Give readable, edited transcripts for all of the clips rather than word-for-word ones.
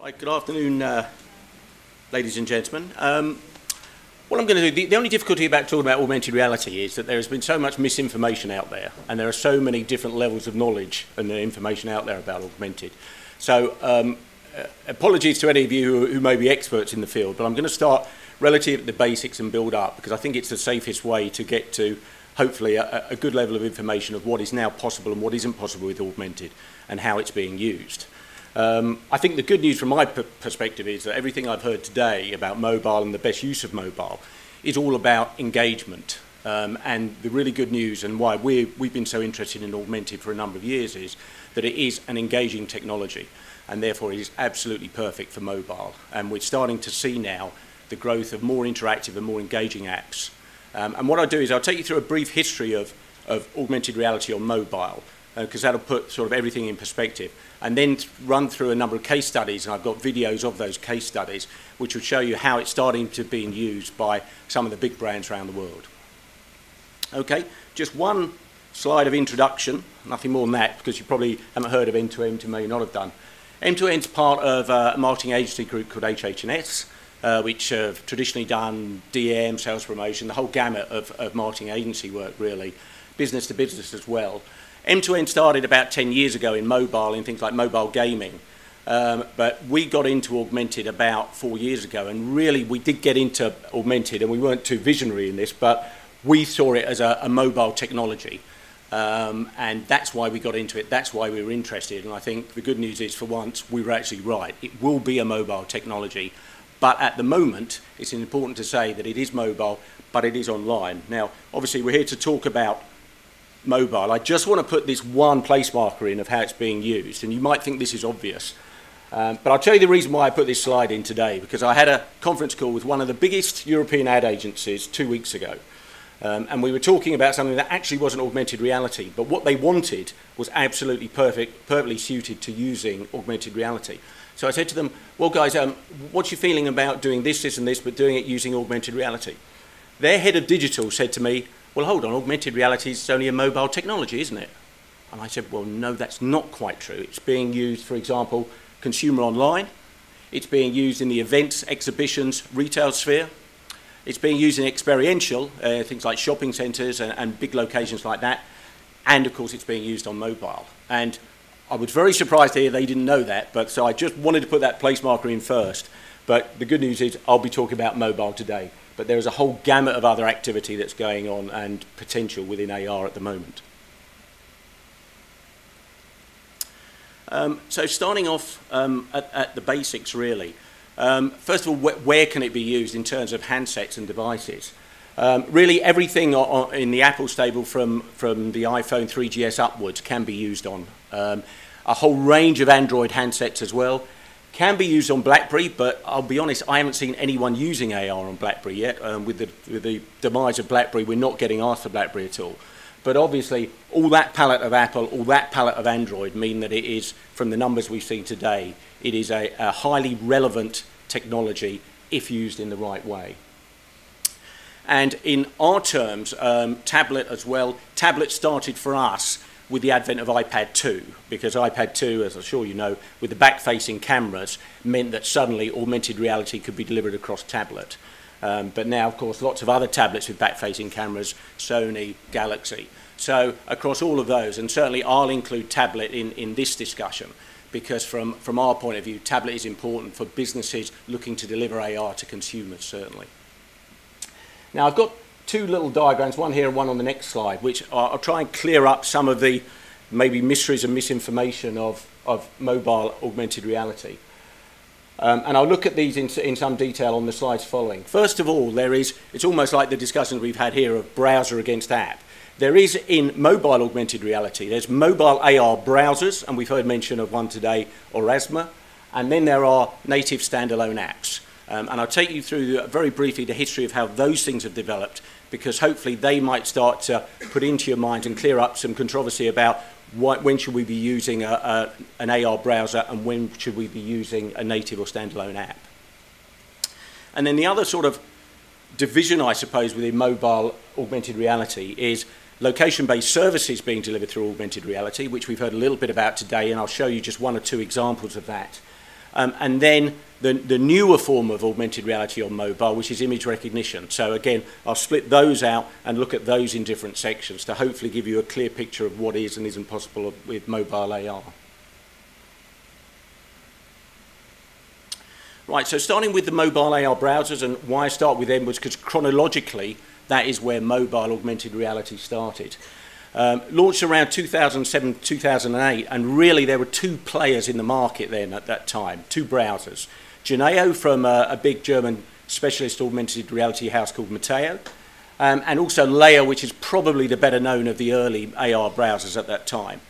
Right, good afternoon, ladies and gentlemen. What I'm going to do, the only difficulty about talking about augmented reality is that there has been so much misinformation out there, and there are so many different levels of knowledge and information out there about augmented. So apologies to any of you who may be experts in the field, but I'm going to start relative at the basics and build up, because I think it's the safest way to get to hopefully a good level of information of what is now possible and what isn't possible with augmented and how it's being used. I think the good news from my perspective is that everything I've heard today about mobile and the best use of mobile is all about engagement. And the really good news and why we've been so interested in augmented for a number of years is that it is an engaging technology, and therefore it is absolutely perfect for mobile. And we're starting to see now the growth of more interactive and more engaging apps. And what I'll do is I'll take you through a brief history of augmented reality on mobile, because that'll put sort of everything in perspective, and then run through a number of case studies, and I've got videos of those case studies which will show you how it's starting to be used by some of the big brands around the world. Okay, just one slide of introduction, nothing more than that, because you probably haven't heard of End-to-End, you may not have done. End-to-End's part of a marketing agency group called HH&S, which have traditionally done DM, sales promotion, the whole gamut of marketing agency work really, business to business as well. End-to-End started about 10 years ago in mobile, in things like mobile gaming, but we got into augmented about 4 years ago, and really we did get into augmented, and we weren't too visionary in this, but we saw it as a mobile technology, and that's why we got into it, that's why we were interested, and I think the good news is for once we were actually right. It will be a mobile technology, but at the moment it's important to say that it is mobile, but it is online. Now obviously we're here to talk about mobile. I just want to put this one place marker in of how it's being used, and you might think this is obvious, but I'll tell you the reason why I put this slide in today, because I had a conference call with one of the biggest European ad agencies 2 weeks ago, and we were talking about something that actually wasn't augmented reality, but what they wanted was absolutely perfectly suited to using augmented reality. So I said to them, well guys, what's your feeling about doing this, this and this, but doing it using augmented reality? Their head of digital said to me, well, hold on, augmented reality is only a mobile technology, isn't it? And I said, well, no, that's not quite true. It's being used, for example, consumer online. It's being used in the events, exhibitions, retail sphere. It's being used in experiential, things like shopping centres and big locations like that. And, of course, it's being used on mobile. And I was very surprised to hear they didn't know that, but so I just wanted to put that place marker in first. But the good news is I'll be talking about mobile today. But there is a whole gamut of other activity that's going on and potential within AR at the moment. So starting off at the basics really. First of all, where can it be used in terms of handsets and devices? Really everything in the Apple stable from the iPhone 3GS upwards can be used on. A whole range of Android handsets as well. Can be used on BlackBerry, but I'll be honest, I haven't seen anyone using AR on BlackBerry yet. With the demise of BlackBerry, we're not getting asked for BlackBerry at all. But obviously, all that palette of Apple, all that palette of Android mean that it is, from the numbers we've seen today, it is a highly relevant technology if used in the right way. And in our terms, tablet as well, tablet started for us with the advent of iPad 2, because iPad 2, as I'm sure you know, with the back-facing cameras, meant that suddenly augmented reality could be delivered across tablet. But now, of course, lots of other tablets with back-facing cameras, Sony, Galaxy. So across all of those, and certainly I'll include tablet in this discussion, because from our point of view, tablet is important for businesses looking to deliver AR to consumers, certainly. Now, I've got two little diagrams, one here and one on the next slide, which I'll try and clear up some of the maybe mysteries and misinformation of mobile augmented reality. And I'll look at these in some detail on the slides following. First of all, it's almost like the discussions we've had here of browser against app. There is in mobile augmented reality, there's mobile AR browsers, and we've heard mention of one today, Orasma, and then there are native standalone apps. And I'll take you through very briefly the history of how those things have developed, because hopefully they might start to put into your mind and clear up some controversy about when should we be using an AR browser and when should we be using a native or standalone app. And then the other sort of division, I suppose, within mobile augmented reality is location-based services being delivered through augmented reality, which we've heard a little bit about today, and I'll show you just one or two examples of that. And then the newer form of augmented reality on mobile, which is image recognition. So again, I'll split those out and look at those in different sections to hopefully give you a clear picture of what is and isn't possible with mobile AR. Right, so starting with the mobile AR browsers, and why I start with them was because chronologically, that is where mobile augmented reality started. Launched around 2007, 2008, and really there were two players in the market then at that time, two browsers. Geneo from a big German specialist augmented reality house called Mateo, and also Layer, which is probably the better known of the early AR browsers at that time.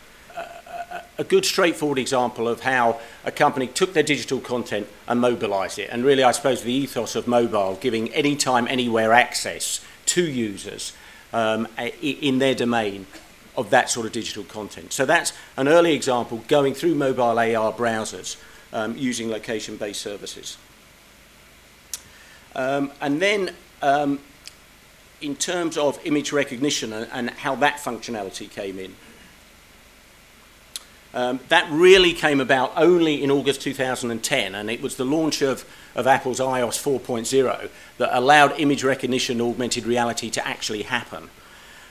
A good straightforward example of how a company took their digital content and mobilized it, and really I suppose the ethos of mobile, giving anytime, anywhere access to users in their domain of that sort of digital content. So that's an early example going through mobile AR browsers using location-based services. And then in terms of image recognition and how that functionality came in, that really came about only in August 2010, and it was the launch of Apple's iOS 4.0 that allowed image recognition augmented reality to actually happen.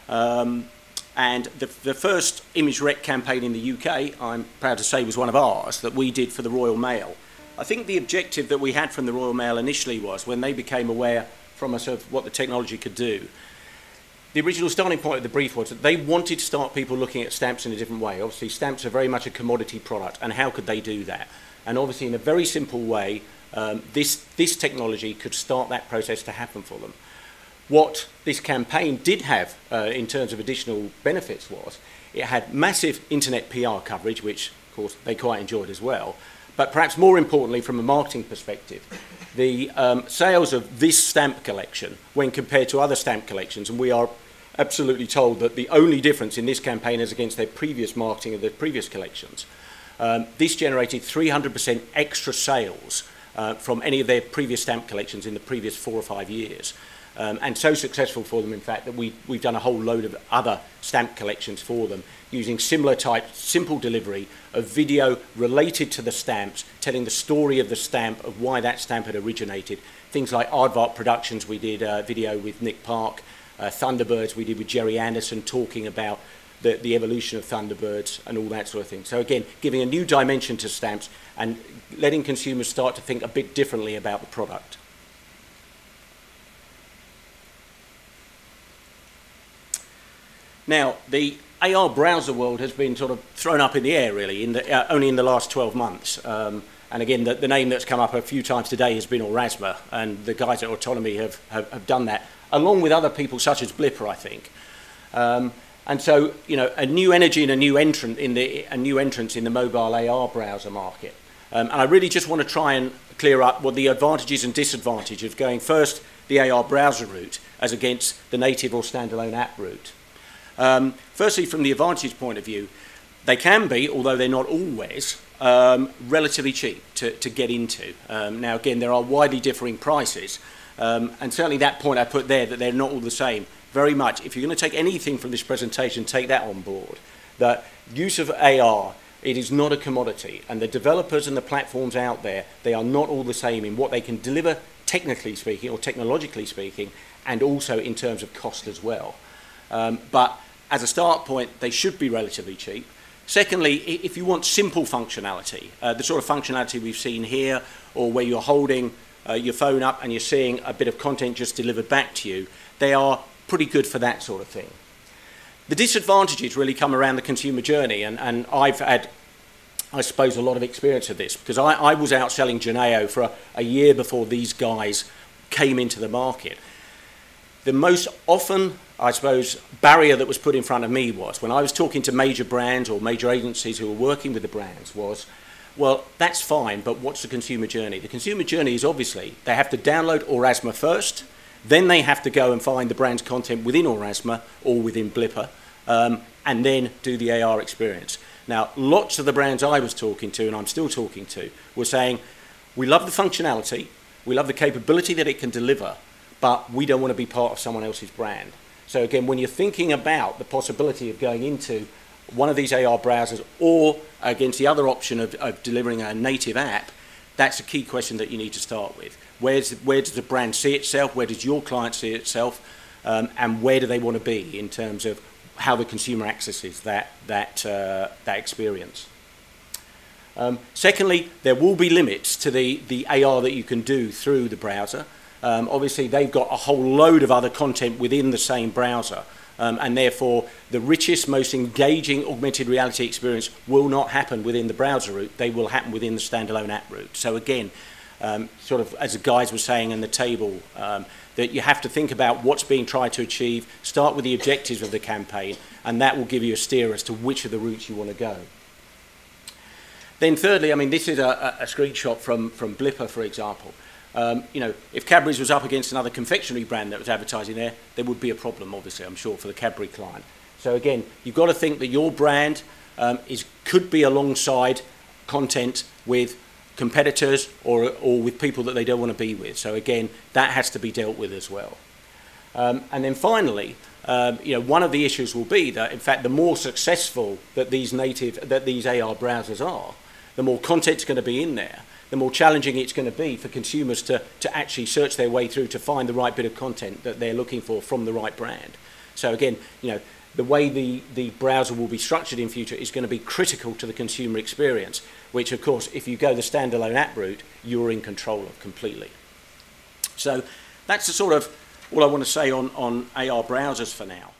And the first image rec campaign in the UK, I'm proud to say, was one of ours that we did for the Royal Mail. I think the objective that we had from the Royal Mail initially was, when they became aware from us of what the technology could do, the original starting point of the brief was that they wanted to start people looking at stamps in a different way. Obviously, stamps are very much a commodity product, and how could they do that? And obviously, in a very simple way, this technology could start that process to happen for them. What this campaign did have in terms of additional benefits was it had massive internet PR coverage, which, of course, they quite enjoyed as well. But perhaps more importantly, from a marketing perspective, the sales of this stamp collection, when compared to other stamp collections, and we are absolutely told that the only difference in this campaign is against their previous marketing of their previous collections, this generated 300% extra sales from any of their previous stamp collections in the previous 4 or 5 years. And so successful for them, in fact, that we've done a whole load of other stamp collections for them using similar type, simple delivery of video related to the stamps, telling the story of the stamp, of why that stamp had originated. Things like Aardvark Productions, we did a video with Nick Park, Thunderbirds we did with Jerry Anderson, talking about the evolution of Thunderbirds and all that sort of thing. So again, giving a new dimension to stamps and letting consumers start to think a bit differently about the product. Now, the AR browser world has been sort of thrown up in the air, really, only in the last 12 months. And again, the name that's come up a few times today has been Aurasma, and the guys at Autonomy have done that, along with other people such as Blipper, I think. And so, you know, a new energy and a new entrance in the mobile AR browser market. And I really just want to try and clear up what the advantages and disadvantages of going first the AR browser route as against the native or standalone app route. Firstly, from the advantage point of view, they can be, although they're not always, relatively cheap to get into. Now, again, there are widely differing prices, and certainly that point I put there, that they're not all the same. Very much, if you're going to take anything from this presentation, take that on board. That use of AR, it is not a commodity, and the developers and the platforms out there, they are not all the same in what they can deliver, technically speaking, or technologically speaking, and also in terms of cost as well. But as a start point, they should be relatively cheap. Secondly, if you want simple functionality, the sort of functionality we've seen here, or where you're holding your phone up and you're seeing a bit of content just delivered back to you, they are pretty good for that sort of thing. The disadvantages really come around the consumer journey, and I've had, I suppose, a lot of experience of this, because I was out selling Geneo for a year before these guys came into the market. The most often, I suppose, barrier that was put in front of me was, when I was talking to major brands or major agencies who were working with the brands, was, well, that's fine, but what's the consumer journey? The consumer journey is obviously, they have to download Aurasma first, then they have to go and find the brand's content within Aurasma or within Blipper, and then do the AR experience. Now, lots of the brands I was talking to, and I'm still talking to, were saying, we love the functionality, we love the capability that it can deliver, but we don't want to be part of someone else's brand. So again, when you're thinking about the possibility of going into one of these AR browsers or against the other option of delivering a native app, That's a key question that you need to start with. Where does the brand see itself? Where does your client see itself? And where do they want to be in terms of how the consumer accesses that experience? Secondly, there will be limits to the AR that you can do through the browser. Obviously, they've got a whole load of other content within the same browser, and therefore the richest, most engaging augmented reality experience will not happen within the browser route. They will happen within the standalone app route. So again, sort of as the guys were saying in the table, that you have to think about what's being tried to achieve, start with the objectives of the campaign, and that will give you a steer as to which of the routes you want to go. Then thirdly, I mean, this is a screenshot from Blipper, for example. You know, if Cadbury's was up against another confectionery brand that was advertising there, there would be a problem, obviously, I'm sure, for the Cadbury client. So again, you've got to think that your brand could be alongside content with competitors or with people that they don't want to be with. So again, that has to be dealt with as well. And then finally, you know, one of the issues will be that, in fact, the more successful that these AR browsers are, the more content's going to be in there, the more challenging it's going to be for consumers to actually search their way through to find the right bit of content that they're looking for from the right brand. So again, you know, the way the browser will be structured in future is going to be critical to the consumer experience, which of course, if you go the standalone app route, you're in control of completely. So that's the sort of all I want to say on AR browsers for now.